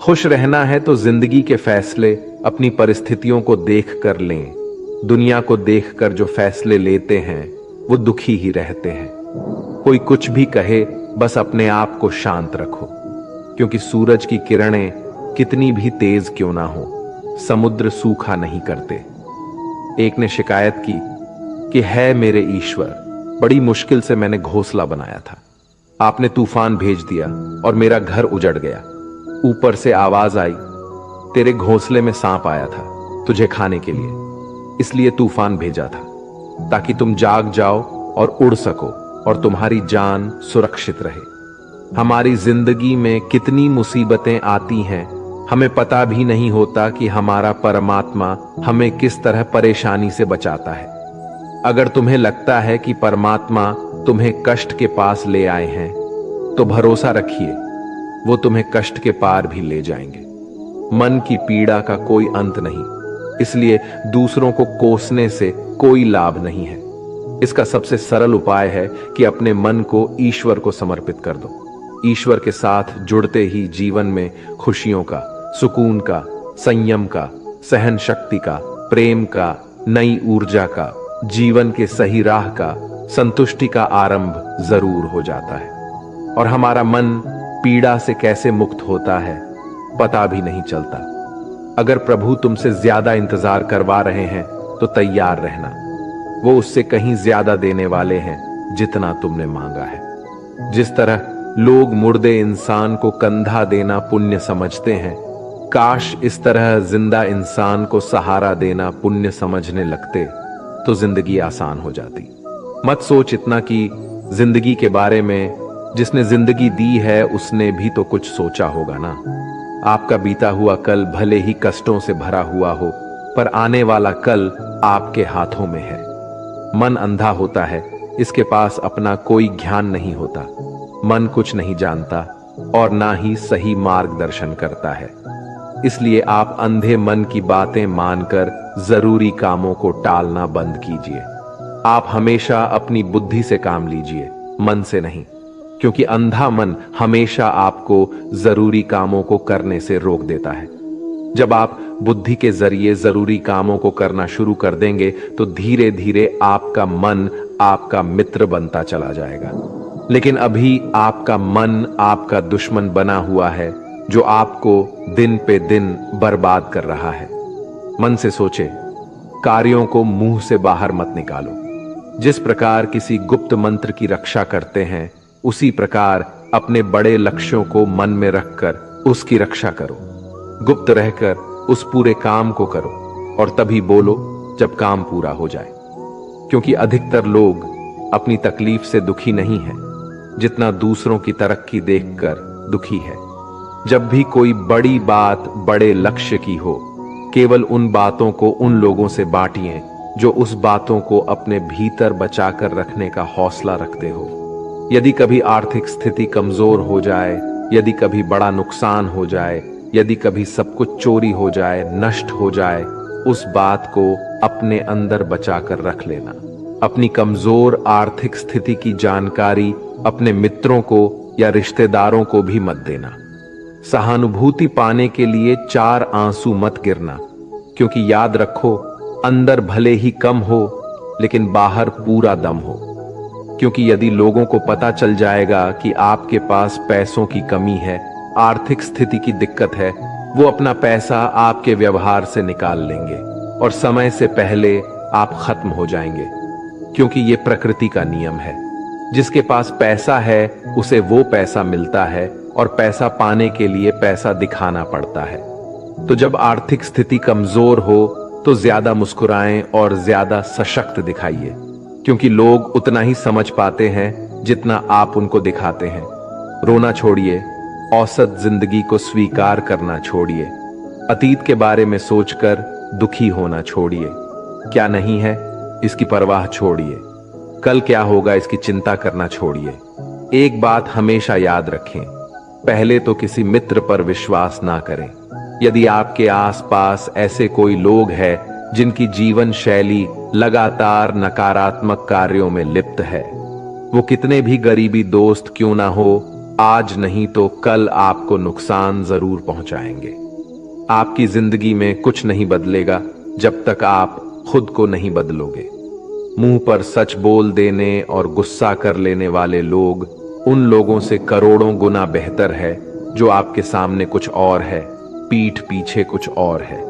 खुश रहना है तो जिंदगी के फैसले अपनी परिस्थितियों को देख कर लें। दुनिया को देखकर जो फैसले लेते हैं वो दुखी ही रहते हैं। कोई कुछ भी कहे, बस अपने आप को शांत रखो, क्योंकि सूरज की किरणें कितनी भी तेज क्यों ना हो, समुद्र सूखा नहीं करते। एक ने शिकायत की कि है मेरे ईश्वर, बड़ी मुश्किल से मैंने घोंसला बनाया था, आपने तूफान भेज दिया और मेरा घर उजड़ गया। ऊपर से आवाज आई, तेरे घोंसले में सांप आया था तुझे खाने के लिए, इसलिए तूफान भेजा था, ताकि तुम जाग जाओ और उड़ सको और तुम्हारी जान सुरक्षित रहे। हमारी जिंदगी में कितनी मुसीबतें आती हैं, हमें पता भी नहीं होता कि हमारा परमात्मा हमें किस तरह परेशानी से बचाता है। अगर तुम्हें लगता है कि परमात्मा तुम्हें कष्ट के पास ले आए हैं, तो भरोसा रखिए वो तुम्हें कष्ट के पार भी ले जाएंगे। मन की पीड़ा का कोई अंत नहीं, इसलिए दूसरों को कोसने से कोई लाभ नहीं है। इसका सबसे सरल उपाय है कि अपने मन को ईश्वर को समर्पित कर दो। ईश्वर के साथ जुड़ते ही जीवन में खुशियों का, सुकून का, संयम का, सहन शक्ति का, प्रेम का, नई ऊर्जा का, जीवन के सही राह का, संतुष्टि का आरंभ जरूर हो जाता है। और हमारा मन पीड़ा से कैसे मुक्त होता है पता भी नहीं चलता। अगर प्रभु तुमसे ज्यादा इंतजार करवा रहे हैं तो तैयार रहना, वो उससे कहीं ज्यादा देने वाले हैं जितना तुमने मांगा है। जिस तरह लोग मुर्दे इंसान को कंधा देना पुण्य समझते हैं, काश इस तरह जिंदा इंसान को सहारा देना पुण्य समझने लगते तो जिंदगी आसान हो जाती। मत सोच इतना कि जिंदगी के बारे में, जिसने जिंदगी दी है उसने भी तो कुछ सोचा होगा ना। आपका बीता हुआ कल भले ही कष्टों से भरा हुआ हो, पर आने वाला कल आपके हाथों में है। मन अंधा होता है, इसके पास अपना कोई ज्ञान नहीं होता। मन कुछ नहीं जानता और ना ही सही मार्गदर्शन करता है। इसलिए आप अंधे मन की बातें मानकर जरूरी कामों को टालना बंद कीजिए। आप हमेशा अपनी बुद्धि से काम लीजिए, मन से नहीं, क्योंकि अंधा मन हमेशा आपको जरूरी कामों को करने से रोक देता है। जब आप बुद्धि के जरिए जरूरी कामों को करना शुरू कर देंगे तो धीरे धीरे आपका मन आपका मित्र बनता चला जाएगा। लेकिन अभी आपका मन आपका दुश्मन बना हुआ है, जो आपको दिन पे दिन बर्बाद कर रहा है। मन से सोचे, कार्यों को मुंह से बाहर मत निकालो। जिस प्रकार किसी गुप्त मंत्र की रक्षा करते हैं, उसी प्रकार अपने बड़े लक्ष्यों को मन में रखकर उसकी रक्षा करो। गुप्त रहकर उस पूरे काम को करो और तभी बोलो जब काम पूरा हो जाए। क्योंकि अधिकतर लोग अपनी तकलीफ से दुखी नहीं है, जितना दूसरों की तरक्की देखकर दुखी है। जब भी कोई बड़ी बात बड़े लक्ष्य की हो, केवल उन बातों को उन लोगों से बांटिए जो उस बातों को अपने भीतर बचाकर रखने का हौसला रखते हो। यदि कभी आर्थिक स्थिति कमजोर हो जाए, यदि कभी बड़ा नुकसान हो जाए, यदि कभी सब कुछ चोरी हो जाए, नष्ट हो जाए, उस बात को अपने अंदर बचाकर रख लेना। अपनी कमजोर आर्थिक स्थिति की जानकारी अपने मित्रों को या रिश्तेदारों को भी मत देना। सहानुभूति पाने के लिए 4 आंसू मत गिरना, क्योंकि याद रखो, अंदर भले ही कम हो लेकिन बाहर पूरा दम हो। क्योंकि यदि लोगों को पता चल जाएगा कि आपके पास पैसों की कमी है, आर्थिक स्थिति की दिक्कत है, वो अपना पैसा आपके व्यवहार से निकाल लेंगे और समय से पहले आप खत्म हो जाएंगे। क्योंकि ये प्रकृति का नियम है, जिसके पास पैसा है उसे वो पैसा मिलता है और पैसा पाने के लिए पैसा दिखाना पड़ता है। तो जब आर्थिक स्थिति कमजोर हो तो ज्यादा मुस्कुराएं और ज्यादा सशक्त दिखाइए, क्योंकि लोग उतना ही समझ पाते हैं जितना आप उनको दिखाते हैं। रोना छोड़िए, औसत जिंदगी को स्वीकार करना छोड़िए, अतीत के बारे में सोचकर दुखी होना छोड़िए। क्या नहीं है इसकी परवाह छोड़िए, कल क्या होगा इसकी चिंता करना छोड़िए। एक बात हमेशा याद रखें, पहले तो किसी मित्र पर विश्वास ना करें। यदि आपके आसपास ऐसे कोई लोग हैं जिनकी जीवन शैली लगातार नकारात्मक कार्यों में लिप्त है, वो कितने भी गरीबी दोस्त क्यों ना हो, आज नहीं तो कल आपको नुकसान जरूर पहुंचाएंगे। आपकी जिंदगी में कुछ नहीं बदलेगा जब तक आप खुद को नहीं बदलोगे। मुंह पर सच बोल देने और गुस्सा कर लेने वाले लोग उन लोगों से करोड़ों गुना बेहतर है जो आपके सामने कुछ और है, पीठ पीछे कुछ और है।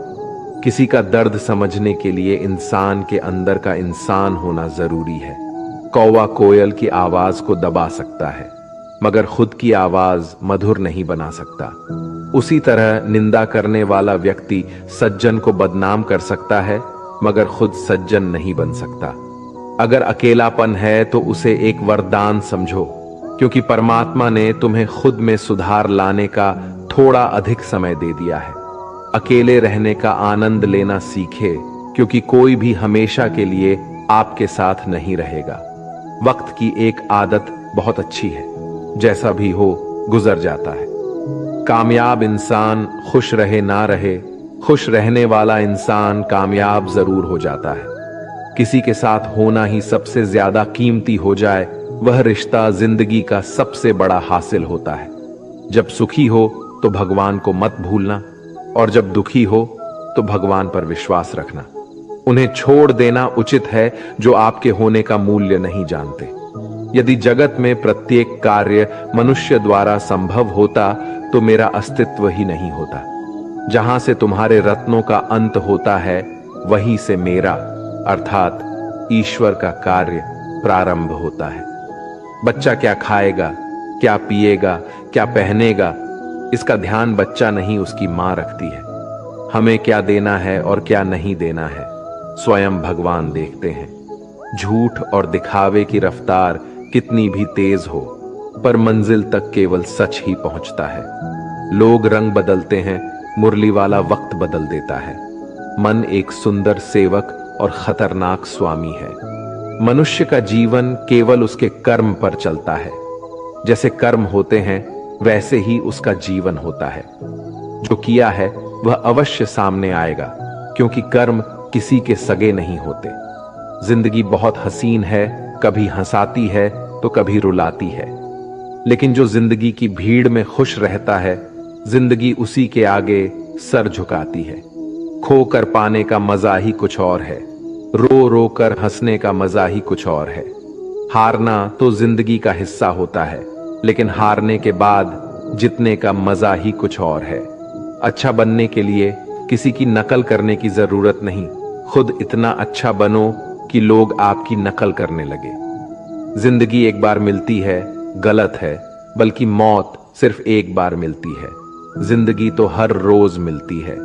किसी का दर्द समझने के लिए इंसान के अंदर का इंसान होना जरूरी है। कौवा कोयल की आवाज को दबा सकता है मगर खुद की आवाज मधुर नहीं बना सकता। उसी तरह निंदा करने वाला व्यक्ति सज्जन को बदनाम कर सकता है मगर खुद सज्जन नहीं बन सकता। अगर अकेलापन है तो उसे एक वरदान समझो, क्योंकि परमात्मा ने तुम्हें खुद में सुधार लाने का थोड़ा अधिक समय दे दिया है। अकेले रहने का आनंद लेना सीखे, क्योंकि कोई भी हमेशा के लिए आपके साथ नहीं रहेगा। वक्त की एक आदत बहुत अच्छी है, जैसा भी हो गुजर जाता है। कामयाब इंसान खुश रहे ना रहे, खुश रहने वाला इंसान कामयाब जरूर हो जाता है। किसी के साथ होना ही सबसे ज्यादा कीमती हो जाए, वह रिश्ता जिंदगी का सबसे बड़ा हासिल होता है। जब सुखी हो तो भगवान को मत भूलना, और जब दुखी हो तो भगवान पर विश्वास रखना। उन्हें छोड़ देना उचित है जो आपके होने का मूल्य नहीं जानते। यदि जगत में प्रत्येक कार्य मनुष्य द्वारा संभव होता तो मेरा अस्तित्व ही नहीं होता। जहां से तुम्हारे रत्नों का अंत होता है, वहीं से मेरा अर्थात ईश्वर का कार्य प्रारंभ होता है। बच्चा क्या खाएगा, क्या पिएगा, क्या पहनेगा, इसका ध्यान बच्चा नहीं उसकी मां रखती है। हमें क्या देना है और क्या नहीं देना है स्वयं भगवान देखते हैं। झूठ और दिखावे की रफ्तार कितनी भी तेज हो, पर मंजिल तक केवल सच ही पहुंचता है। लोग रंग बदलते हैं, मुरली वाला वक्त बदल देता है। मन एक सुंदर सेवक और खतरनाक स्वामी है। मनुष्य का जीवन केवल उसके कर्म पर चलता है। जैसे कर्म होते हैं वैसे ही उसका जीवन होता है। जो किया है वह अवश्य सामने आएगा, क्योंकि कर्म किसी के सगे नहीं होते। जिंदगी बहुत हसीन है, कभी हंसाती है तो कभी रुलाती है, लेकिन जो जिंदगी की भीड़ में खुश रहता है, जिंदगी उसी के आगे सर झुकाती है। खोकर पाने का मजा ही कुछ और है, रो रो कर हंसने का मजा ही कुछ और है। हारना तो जिंदगी का हिस्सा होता है, लेकिन हारने के बाद जीतने का मजा ही कुछ और है। अच्छा बनने के लिए किसी की नकल करने की जरूरत नहीं, खुद इतना अच्छा बनो कि लोग आपकी नकल करने लगे। जिंदगी एक बार मिलती है गलत है, बल्कि मौत सिर्फ एक बार मिलती है। जिंदगी तो हर रोज मिलती है।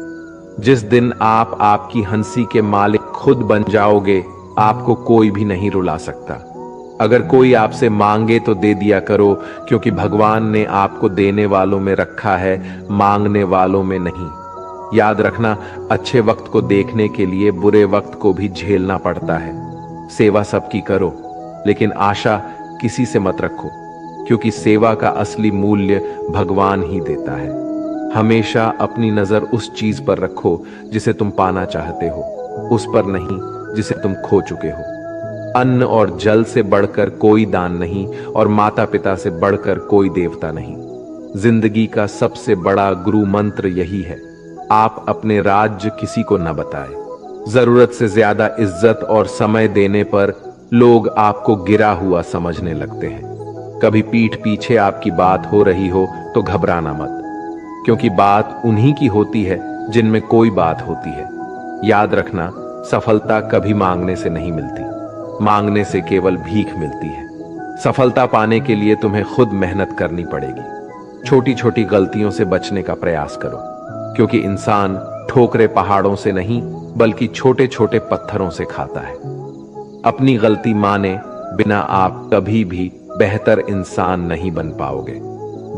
जिस दिन आप आपकी हंसी के मालिक खुद बन जाओगे, आपको कोई भी नहीं रुला सकता। अगर कोई आपसे मांगे तो दे दिया करो, क्योंकि भगवान ने आपको देने वालों में रखा है, मांगने वालों में नहीं। याद रखना, अच्छे वक्त को देखने के लिए बुरे वक्त को भी झेलना पड़ता है। सेवा सबकी करो, लेकिन आशा किसी से मत रखो, क्योंकि सेवा का असली मूल्य भगवान ही देता है। हमेशा अपनी नजर उस चीज पर रखो जिसे तुम पाना चाहते हो, उस पर नहीं जिसे तुम खो चुके हो। अन्न और जल से बढ़कर कोई दान नहीं, और माता पिता से बढ़कर कोई देवता नहीं। जिंदगी का सबसे बड़ा गुरु मंत्र यही है, आप अपने राज्य किसी को न बताएं। जरूरत से ज्यादा इज्जत और समय देने पर लोग आपको गिरा हुआ समझने लगते हैं। कभी पीठ पीछे आपकी बात हो रही हो तो घबराना मत, क्योंकि बात उन्हीं की होती है जिनमें कोई बात होती है। याद रखना, सफलता कभी मांगने से नहीं मिलती, मांगने से केवल भीख मिलती है। सफलता पाने के लिए तुम्हें खुद मेहनत करनी पड़ेगी। छोटी छोटी गलतियों से बचने का प्रयास करो, क्योंकि इंसान ठोकरे पहाड़ों से नहीं बल्कि छोटे छोटे पत्थरों से खाता है। अपनी गलती माने बिना आप कभी भी बेहतर इंसान नहीं बन पाओगे।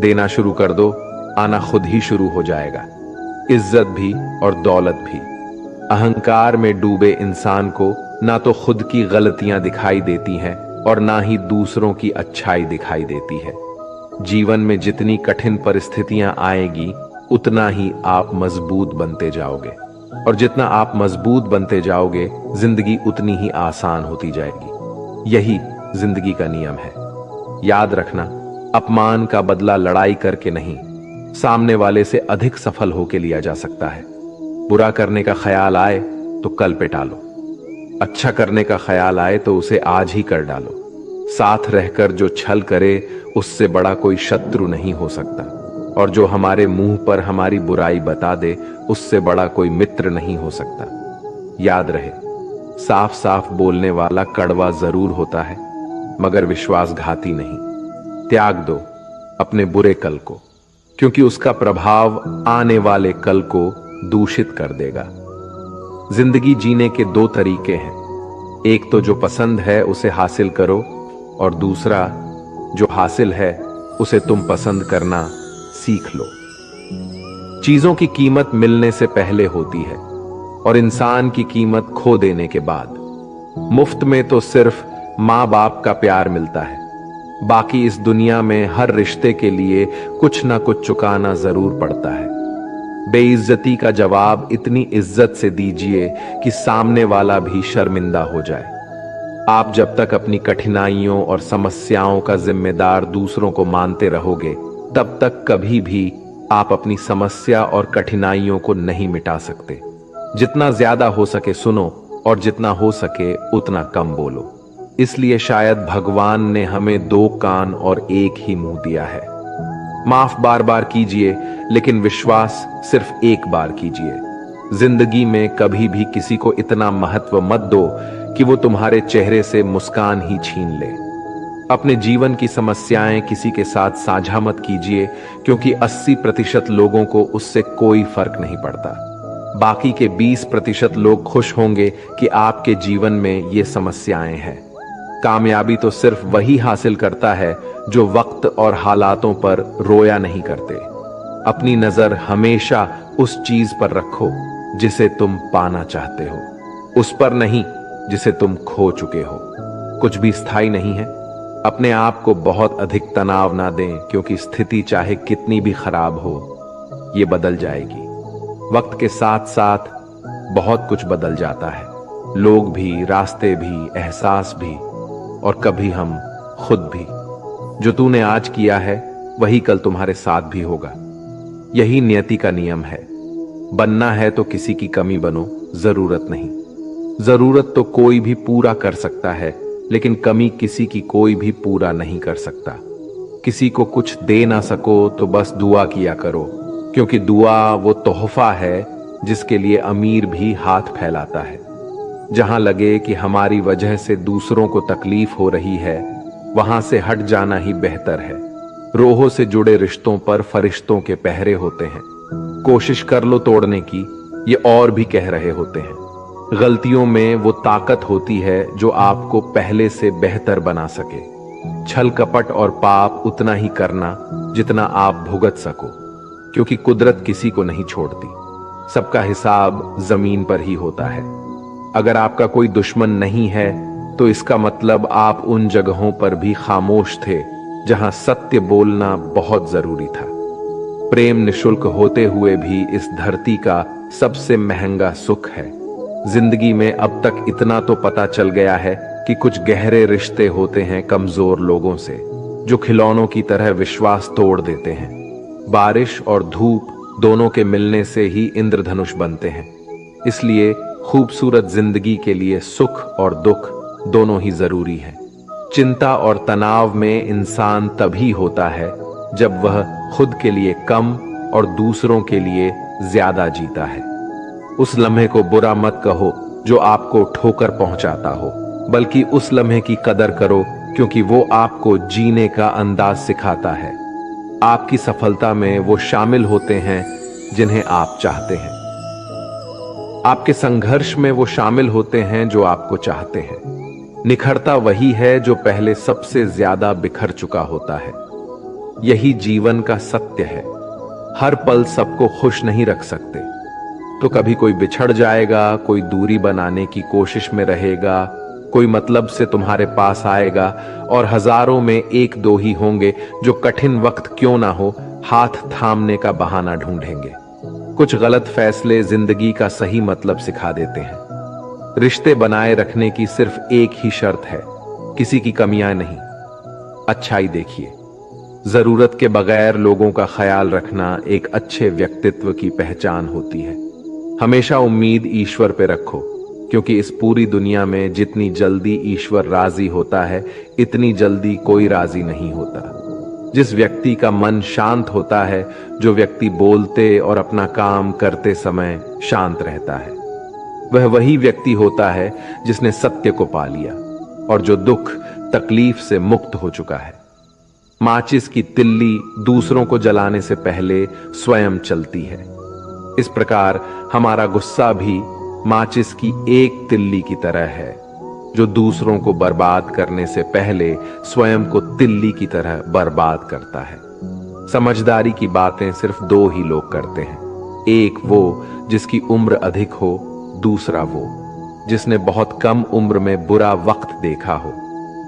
देना शुरू कर दो, आना खुद ही शुरू हो जाएगा, इज्जत भी और दौलत भी। अहंकार में डूबे इंसान को ना तो खुद की गलतियां दिखाई देती हैं और ना ही दूसरों की अच्छाई दिखाई देती है। जीवन में जितनी कठिन परिस्थितियां आएगी, उतना ही आप मजबूत बनते जाओगे, और जितना आप मजबूत बनते जाओगे, जिंदगी उतनी ही आसान होती जाएगी। यही जिंदगी का नियम है। याद रखना, अपमान का बदला लड़ाई करके नहीं, सामने वाले से अधिक सफल होके लिया जा सकता है। बुरा करने का ख्याल आए तो कल पे टालो, अच्छा करने का ख्याल आए तो उसे आज ही कर डालो। साथ रहकर जो छल करे उससे बड़ा कोई शत्रु नहीं हो सकता, और जो हमारे मुंह पर हमारी बुराई बता दे उससे बड़ा कोई मित्र नहीं हो सकता। याद रहे, साफ साफ बोलने वाला कड़वा जरूर होता है मगर विश्वासघाती नहीं। त्याग दो अपने बुरे कल को, क्योंकि उसका प्रभाव आने वाले कल को दूषित कर देगा। जिंदगी जीने के दो तरीके हैं, एक तो जो पसंद है उसे हासिल करो, और दूसरा जो हासिल है उसे तुम पसंद करना सीख लो। चीजों की कीमत मिलने से पहले होती है और इंसान की कीमत खो देने के बाद। मुफ्त में तो सिर्फ माँ बाप का प्यार मिलता है, बाकी इस दुनिया में हर रिश्ते के लिए कुछ ना कुछ चुकाना जरूर पड़ता है। बेइज्जती का जवाब इतनी इज्जत से दीजिए कि सामने वाला भी शर्मिंदा हो जाए। आप जब तक अपनी कठिनाइयों और समस्याओं का जिम्मेदार दूसरों को मानते रहोगे, तब तक कभी भी आप अपनी समस्या और कठिनाइयों को नहीं मिटा सकते। जितना ज्यादा हो सके सुनो, और जितना हो सके उतना कम बोलो। इसलिए शायद भगवान ने हमें दो कान और एक ही मुंह दिया है। माफ बार बार कीजिए, लेकिन विश्वास सिर्फ एक बार कीजिए। जिंदगी में कभी भी किसी को इतना महत्व मत दो कि वो तुम्हारे चेहरे से मुस्कान ही छीन ले। अपने जीवन की समस्याएं किसी के साथ साझा मत कीजिए, क्योंकि 80% लोगों को उससे कोई फर्क नहीं पड़ता। बाकी के 20% लोग खुश होंगे कि आपके जीवन में ये समस्याएं हैं। कामयाबी तो सिर्फ वही हासिल करता है जो वक्त और हालातों पर रोया नहीं करते। अपनी नजर हमेशा उस चीज पर रखो जिसे तुम पाना चाहते हो, उस पर नहीं जिसे तुम खो चुके हो। कुछ भी स्थायी नहीं है। अपने आप को बहुत अधिक तनाव ना दें, क्योंकि स्थिति चाहे कितनी भी खराब हो, ये बदल जाएगी। वक्त के साथ साथ बहुत कुछ बदल जाता है, लोग भी, रास्ते भी, एहसास भी, और कभी हम खुद भी। जो तूने आज किया है वही कल तुम्हारे साथ भी होगा। यही नियति का नियम है। बनना है तो किसी की कमी बनो, जरूरत नहीं। जरूरत तो कोई भी पूरा कर सकता है, लेकिन कमी किसी की कोई भी पूरा नहीं कर सकता। किसी को कुछ दे ना सको तो बस दुआ किया करो, क्योंकि दुआ वो तोहफा है जिसके लिए अमीर भी हाथ फैलाता है। जहां लगे कि हमारी वजह से दूसरों को तकलीफ हो रही है, वहां से हट जाना ही बेहतर है। रोहों से जुड़े रिश्तों पर फरिश्तों के पहरे होते हैं। कोशिश कर लो तोड़ने की, ये और भी कह रहे होते हैं। गलतियों में वो ताकत होती है जो आपको पहले से बेहतर बना सके। छल कपट और पाप उतना ही करना जितना आप भुगत सको, क्योंकि कुदरत किसी को नहीं छोड़ती। सबका हिसाब जमीन पर ही होता है। अगर आपका कोई दुश्मन नहीं है तो इसका मतलब आप उन जगहों पर भी खामोश थे जहां सत्य बोलना बहुत जरूरी था। प्रेम निशुल्क होते हुए भी इस धरती का सबसे महंगा सुख है। जिंदगी में अब तक इतना तो पता चल गया है कि कुछ गहरे रिश्ते होते हैं कमजोर लोगों से, जो खिलौनों की तरह विश्वास तोड़ देते हैं। बारिश और धूप दोनों के मिलने से ही इंद्रधनुष बनते हैं। इसलिए खूबसूरत जिंदगी के लिए सुख और दुख दोनों ही जरूरी है। चिंता और तनाव में इंसान तभी होता है जब वह खुद के लिए कम और दूसरों के लिए ज्यादा जीता है। उस लम्हे को बुरा मत कहो जो आपको ठोकर पहुंचाता हो, बल्कि उस लम्हे की कदर करो, क्योंकि वो आपको जीने का अंदाज सिखाता है। आपकी सफलता में वो शामिल होते हैं जिन्हें आप चाहते हैं। आपके संघर्ष में वो शामिल होते हैं जो आपको चाहते हैं। निखरता वही है जो पहले सबसे ज्यादा बिखर चुका होता है। यही जीवन का सत्य है। हर पल सबको खुश नहीं रख सकते, तो कभी कोई बिछड़ जाएगा, कोई दूरी बनाने की कोशिश में रहेगा, कोई मतलब से तुम्हारे पास आएगा, और हजारों में एक दो ही होंगे जो कठिन वक्त क्यों ना हो हाथ थामने का बहाना ढूंढेंगे। कुछ गलत फैसले जिंदगी का सही मतलब सिखा देते हैं। रिश्ते बनाए रखने की सिर्फ एक ही शर्त है, किसी की कमियां नहीं, अच्छाई देखिए। जरूरत के बगैर लोगों का ख्याल रखना एक अच्छे व्यक्तित्व की पहचान होती है। हमेशा उम्मीद ईश्वर पे रखो, क्योंकि इस पूरी दुनिया में जितनी जल्दी ईश्वर राजी होता है, इतनी जल्दी कोई राजी नहीं होता। जिस व्यक्ति का मन शांत होता है, जो व्यक्ति बोलते और अपना काम करते समय शांत रहता है, वह वही व्यक्ति होता है जिसने सत्य को पा लिया और जो दुख तकलीफ से मुक्त हो चुका है। माचिस की तिल्ली दूसरों को जलाने से पहले स्वयं चलती है। इस प्रकार हमारा गुस्सा भी माचिस की एक तिल्ली की तरह है, जो दूसरों को बर्बाद करने से पहले स्वयं को तिल्ली की तरह बर्बाद करता है। समझदारी की बातें सिर्फ दो ही लोग करते हैं, एक वो जिसकी उम्र अधिक हो, दूसरा वो जिसने बहुत कम उम्र में बुरा वक्त देखा हो।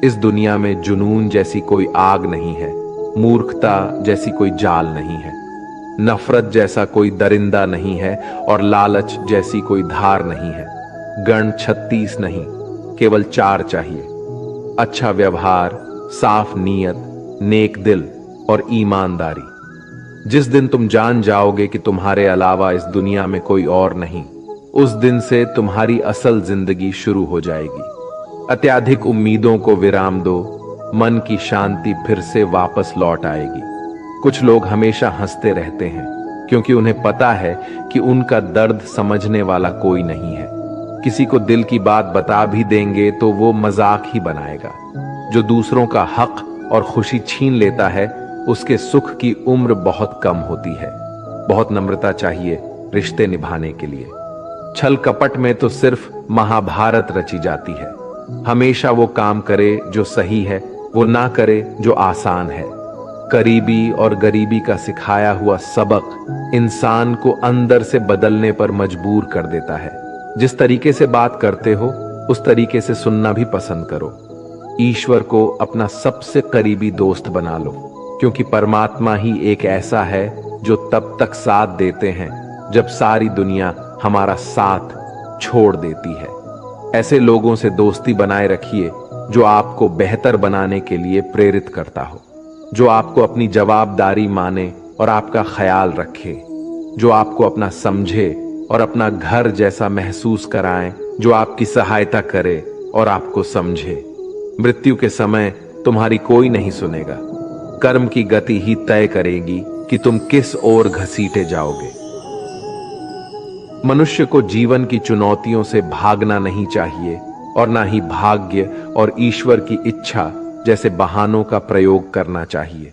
इस दुनिया में जुनून जैसी कोई आग नहीं है, मूर्खता जैसी कोई जाल नहीं है, नफरत जैसा कोई दरिंदा नहीं है और लालच जैसी कोई धार नहीं है। गण 36 नहीं, केवल 4 चाहिए: अच्छा व्यवहार, साफ नीयत, नेक दिल और ईमानदारी। जिस दिन तुम जान जाओगे कि तुम्हारे अलावा इस दुनिया में कोई और नहीं, उस दिन से तुम्हारी असल जिंदगी शुरू हो जाएगी। अत्याधिक उम्मीदों को विराम दो, मन की शांति फिर से वापस लौट आएगी। कुछ लोग हमेशा हंसते रहते हैं क्योंकि उन्हें पता है कि उनका दर्द समझने वाला कोई नहीं है। किसी को दिल की बात बता भी देंगे तो वो मजाक ही बनाएगा। जो दूसरों का हक और खुशी छीन लेता है, उसके सुख की उम्र बहुत कम होती है। बहुत नम्रता चाहिए रिश्ते निभाने के लिए। छल कपट में तो सिर्फ महाभारत रची जाती है। हमेशा वो काम करे जो सही है, वो ना करे जो आसान है। करीबी और गरीबी का सिखाया हुआ सबक इंसान को अंदर से बदलने पर मजबूर कर देता है। जिस तरीके से बात करते हो, उस तरीके से सुनना भी पसंद करो। ईश्वर को अपना सबसे करीबी दोस्त बना लो, क्योंकि परमात्मा ही एक ऐसा है जो तब तक साथ देते हैं जब सारी दुनिया हमारा साथ छोड़ देती है। ऐसे लोगों से दोस्ती बनाए रखिए जो आपको बेहतर बनाने के लिए प्रेरित करता हो, जो आपको अपनी जवाबदारी माने और आपका ख्याल रखे, जो आपको अपना समझे और अपना घर जैसा महसूस कराएं, जो आपकी सहायता करे और आपको समझे। मृत्यु के समय तुम्हारी कोई नहीं सुनेगा। कर्म की गति ही तय करेगी कि तुम किस ओर घसीटे जाओगे। मनुष्य को जीवन की चुनौतियों से भागना नहीं चाहिए और ना ही भाग्य और ईश्वर की इच्छा जैसे बहानों का प्रयोग करना चाहिए।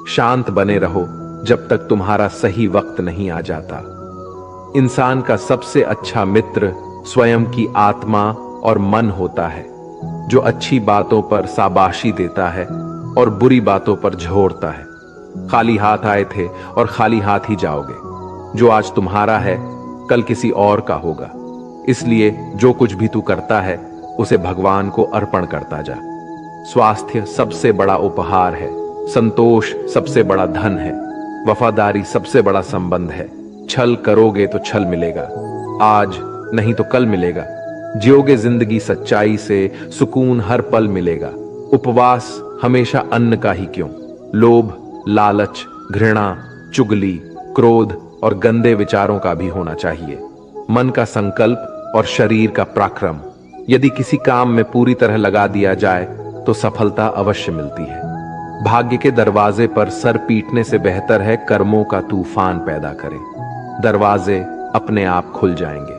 शांत बने रहो जब तक तुम्हारा सही वक्त नहीं आ जाता। इंसान का सबसे अच्छा मित्र स्वयं की आत्मा और मन होता है, जो अच्छी बातों पर शाबाशी देता है और बुरी बातों पर झोरता है। खाली हाथ आए थे और खाली हाथ ही जाओगे। जो आज तुम्हारा है, कल किसी और का होगा। इसलिए जो कुछ भी तू करता है, उसे भगवान को अर्पण करता जा। स्वास्थ्य सबसे बड़ा उपहार है, संतोष सबसे बड़ा धन है, वफादारी सबसे बड़ा संबंध है। छल करोगे तो छल मिलेगा, आज नहीं तो कल मिलेगा। जियोगे जिंदगी सच्चाई से, सुकून हर पल मिलेगा। उपवास हमेशा अन्न का ही क्यों, लोभ, लालच, घृणा, चुगली, क्रोध और गंदे विचारों का भी होना चाहिए। मन का संकल्प और शरीर का पराक्रम यदि किसी काम में पूरी तरह लगा दिया जाए तो सफलता अवश्य मिलती है। भाग्य के दरवाजे पर सर पीटने से बेहतर है कर्मों का तूफान पैदा करे। दरवाजे अपने आप खुल जाएंगे।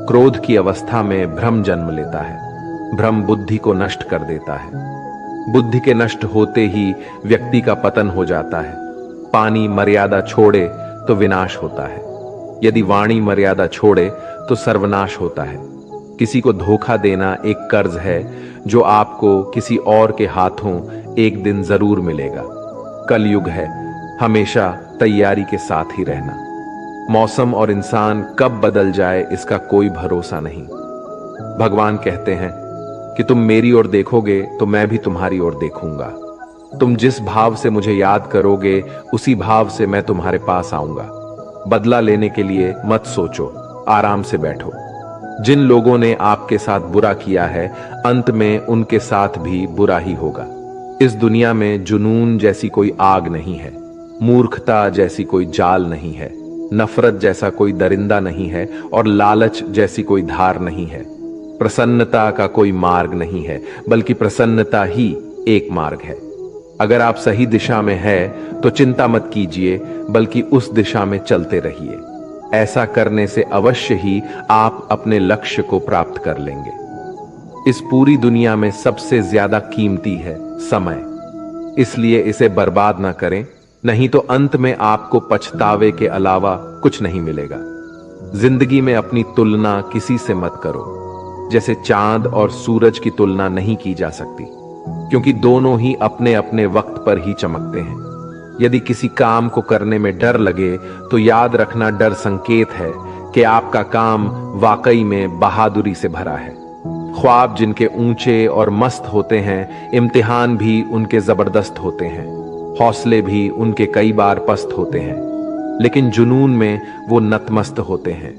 क्रोध की अवस्था में भ्रम जन्म लेता है। भ्रम बुद्धि को नष्ट कर देता है। बुद्धि के नष्ट होते ही व्यक्ति का पतन हो जाता है। पानी मर्यादा छोड़े तो विनाश होता है, यदि वाणी मर्यादा छोड़े तो सर्वनाश होता है। किसी को धोखा देना एक कर्ज है जो आपको किसी और के हाथों एक दिन जरूर मिलेगा। कलयुग है, हमेशा तैयारी के साथ ही रहना। मौसम और इंसान कब बदल जाए इसका कोई भरोसा नहीं। भगवान कहते हैं कि तुम मेरी ओर देखोगे तो मैं भी तुम्हारी ओर देखूंगा। तुम जिस भाव से मुझे याद करोगे, उसी भाव से मैं तुम्हारे पास आऊंगा। बदला लेने के लिए मत सोचो, आराम से बैठो। जिन लोगों ने आपके साथ बुरा किया है, अंत में उनके साथ भी बुरा ही होगा। इस दुनिया में जुनून जैसी कोई आग नहीं है, मूर्खता जैसी कोई जाल नहीं है, नफरत जैसा कोई दरिंदा नहीं है और लालच जैसी कोई धार नहीं है। प्रसन्नता का कोई मार्ग नहीं है, बल्कि प्रसन्नता ही एक मार्ग है। अगर आप सही दिशा में है तो चिंता मत कीजिए, बल्कि उस दिशा में चलते रहिए। ऐसा करने से अवश्य ही आप अपने लक्ष्य को प्राप्त कर लेंगे। इस पूरी दुनिया में सबसे ज्यादा कीमती है समय, इसलिए इसे बर्बाद ना करें, नहीं तो अंत में आपको पछतावे के अलावा कुछ नहीं मिलेगा। जिंदगी में अपनी तुलना किसी से मत करो। जैसे चांद और सूरज की तुलना नहीं की जा सकती, क्योंकि दोनों ही अपने अपने वक्त पर ही चमकते हैं। यदि किसी काम को करने में डर लगे तो याद रखना, डर संकेत है कि आपका काम वाकई में बहादुरी से भरा है। ख्वाब जिनके ऊंचे और मस्त होते हैं, इम्तिहान भी उनके जबरदस्त होते हैं, हौसले भी उनके कई बार पस्त होते हैं, लेकिन जुनून में वो नतमस्त होते हैं।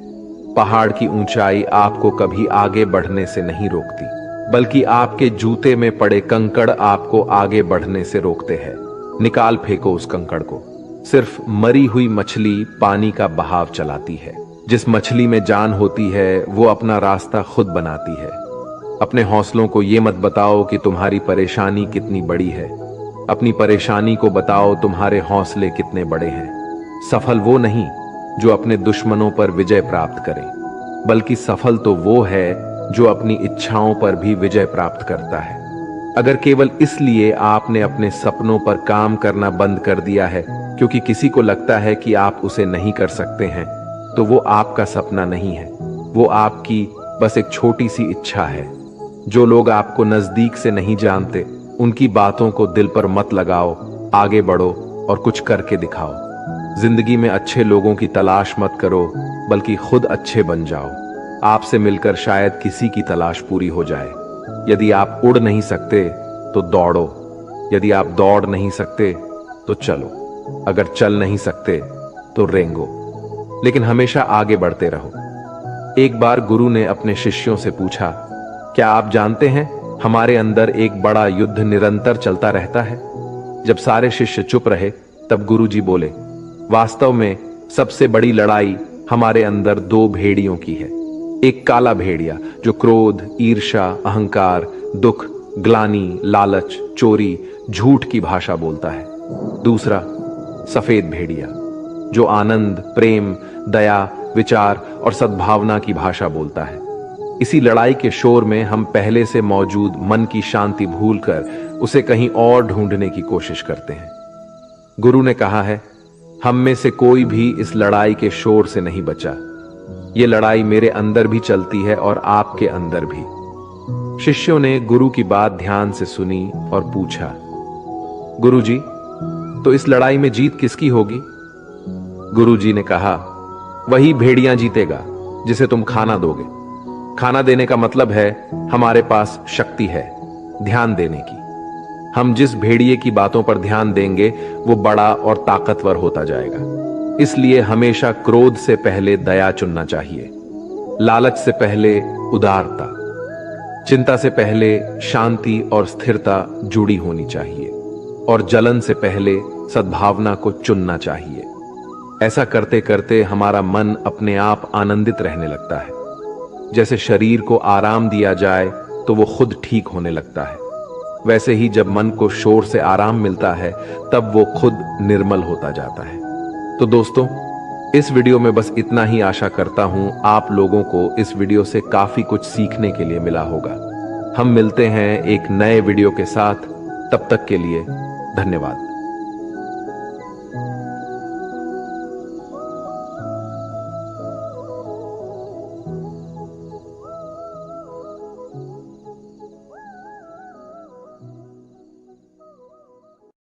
पहाड़ की ऊंचाई आपको कभी आगे बढ़ने से नहीं रोकती, बल्कि आपके जूते में पड़े कंकड़ आपको आगे बढ़ने से रोकते हैं। निकाल फेंको उस कंकड़ को। सिर्फ मरी हुई मछली पानी का बहाव चलाती है। जिस मछली में जान होती है वो अपना रास्ता खुद बनाती है। अपने हौसलों को ये मत बताओ कि तुम्हारी परेशानी कितनी बड़ी है, अपनी परेशानी को बताओ तुम्हारे हौसले कितने बड़े हैं। सफल वो नहीं जो अपने दुश्मनों पर विजय प्राप्त करे, बल्कि सफल तो वो है जो अपनी इच्छाओं पर भी विजय प्राप्त करता है। अगर केवल इसलिए आपने अपने सपनों पर काम करना बंद कर दिया है क्योंकि किसी को लगता है कि आप उसे नहीं कर सकते हैं, तो वो आपका सपना नहीं है, वो आपकी बस एक छोटी सी इच्छा है। जो लोग आपको नजदीक से नहीं जानते, उनकी बातों को दिल पर मत लगाओ, आगे बढ़ो और कुछ करके दिखाओ। जिंदगी में अच्छे लोगों की तलाश मत करो, बल्कि खुद अच्छे बन जाओ। आपसे मिलकर शायद किसी की तलाश पूरी हो जाए। यदि आप उड़ नहीं सकते तो दौड़ो, यदि आप दौड़ नहीं सकते तो चलो, अगर चल नहीं सकते तो रेंगो, लेकिन हमेशा आगे बढ़ते रहो। एक बार गुरु ने अपने शिष्यों से पूछा, क्या आप जानते हैं हमारे अंदर एक बड़ा युद्ध निरंतर चलता रहता है? जब सारे शिष्य चुप रहे तब गुरु जी बोले, वास्तव में सबसे बड़ी लड़ाई हमारे अंदर दो भेड़ियों की है। एक काला भेड़िया जो क्रोध, ईर्ष्या, अहंकार, दुख, ग्लानि, लालच, चोरी, झूठ की भाषा बोलता है। दूसरा सफेद भेड़िया जो आनंद, प्रेम, दया, विचार और सद्भावना की भाषा बोलता है। इसी लड़ाई के शोर में हम पहले से मौजूद मन की शांति भूलकर उसे कहीं और ढूंढने की कोशिश करते हैं। गुरु ने कहा है, हम में से कोई भी इस लड़ाई के शोर से नहीं बचा। ये लड़ाई मेरे अंदर भी चलती है और आपके अंदर भी। शिष्यों ने गुरु की बात ध्यान से सुनी और पूछा, गुरु जी, तो इस लड़ाई में जीत किसकी होगी? गुरु जी ने कहा, वही भेड़िया जीतेगा जिसे तुम खाना दोगे। खाना देने का मतलब है हमारे पास शक्ति है ध्यान देने की। हम जिस भेड़िए की बातों पर ध्यान देंगे वो बड़ा और ताकतवर होता जाएगा। इसलिए हमेशा क्रोध से पहले दया चुनना चाहिए, लालच से पहले उदारता, चिंता से पहले शांति और स्थिरता जुड़ी होनी चाहिए, और जलन से पहले सद्भावना को चुनना चाहिए। ऐसा करते करते हमारा मन अपने आप आनंदित रहने लगता है। जैसे शरीर को आराम दिया जाए तो वो खुद ठीक होने लगता है, वैसे ही जब मन को शोर से आराम मिलता है तब वो खुद निर्मल होता जाता है। तो दोस्तों, इस वीडियो में बस इतना ही। आशा करता हूं आप लोगों को इस वीडियो से काफी कुछ सीखने के लिए मिला होगा। हम मिलते हैं एक नए वीडियो के साथ, तब तक के लिए धन्यवाद।